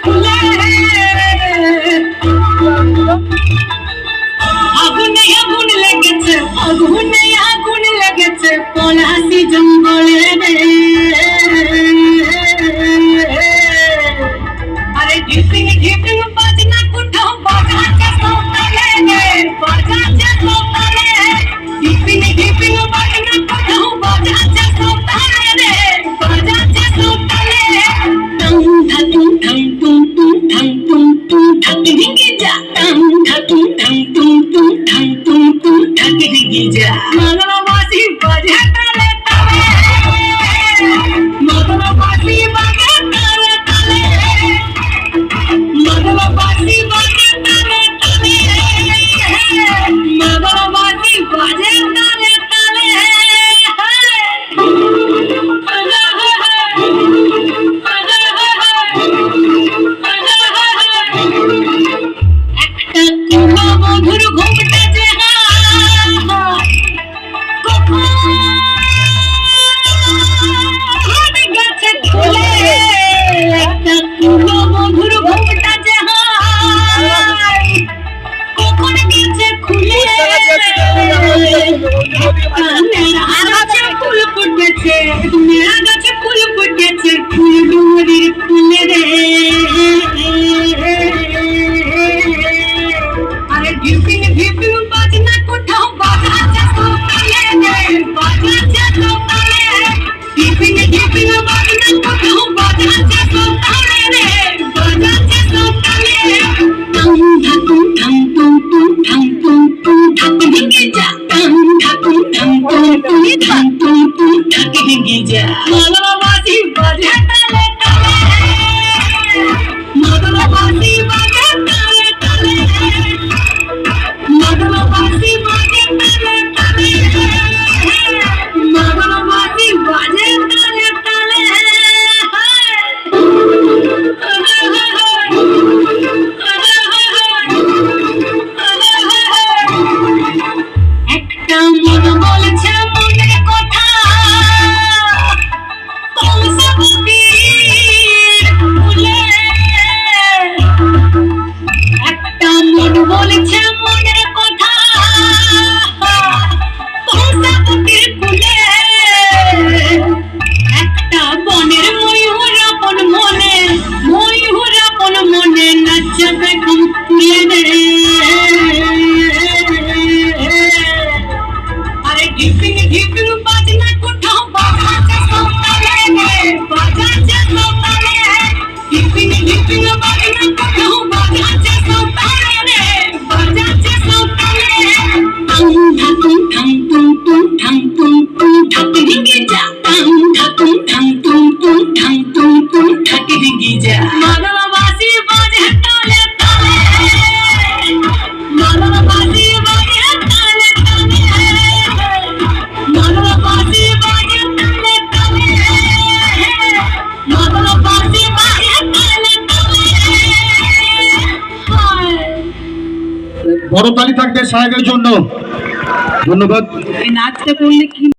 খুলে আগুনে আগুন লেগেছে আগুনে আগুন লেগেছে পলাশি জঙ্গলে রে আরে ঢিপিং ঢিপিং বাজনা কোথাও বাজাচ্ছে সকালে রে বাজাচ্ছে সকালে ঢিপিং ঢিপিং বাজনা কোথাও বাজাচ্ছে সকালে রে বাজাচ্ছে সকালে টং ধাতুং ঠং টুং টুং ঠং টুং টুং ঠাকি ঢিঙ্গি যা টং ধাতুং ঠং টুং টুং ঠং টুং টুং ঠাকি ঢিঙ্গি যা মাগলা বাসি বাজে তালে তালে মাগলা বাসি বাজে তালে তালে মাগলা বাসি বাজে তালে তালে মাগলা বাসি বাজে তালে তালে একটা কুলো মধুর ঘুমটা যে গাছে খুলে একটা কুলো মধুর ঘুমটা যে কখন গেছে খুলে গাছে ফুল ফুটেছে মেরা গাছে ফুল ফুটেছে ফুল ডুমুরির ফুলে রে আরে ঢিপিং ঢিপিং বাজনা কোথাও বাজাচ্ছে সকালে রে বাজাচ্ছে সকালে ঢিপিং ঢিপিং বাজনা কোথাও বাজাচ্ছে সকালে রে বাজাচ্ছে সকালে টং ধাতুং ঠং টুং টুং ঠং টুং টুং ঠাকি ঢিঙ্গি যা টং ধাতুং ঠং টুং টুং ঠং টুং টুং ঠাকি ঢিঙ্গি যা মাগলা বাসি বাজে তালে তালে মাগলা বাসি বাজে তালে তালে মাগলা বাসি বাজে তালে তালে মাগলা বাসি বাজে তালে তালে একটা মন বলছে মনের কথা কৌশবতীর ফুলে একটা মন বলছে মনের কথা কৌশবতীর ফুলে একটা বনের ময়ূর আপন মনে নাচবে ঘুম তুলে রে আরে ঢিপিং ঢিপিং বাজনা কোথাও বাজাচ্ছে সকালে রে বাজাচ্ছে সকালে ঢিপিং ঢিপিং বাজনা কোথাও বাজাচ্ছে সকালে রে বাজাচ্ছে সকালে টং ধাতুং ঠং টুং টুং ঠং টুং টুং ঠাকি ঢিঙ্গি যা টং ধাতুং ঠং টুং টুং ঠং টুং টুং ঠাকি ঢিঙ্গি যা মাগলা বাসি বাজে তালে তালে মাগলা বাসি বাজে তালে তালে মাগলা বাসি বাজে তালে তালে মাগলা বাসি বাজে তালে তালে বড় তালি থাকবে সাহেবের জন্য। ধন্যবাদ। নাচতে করলে কি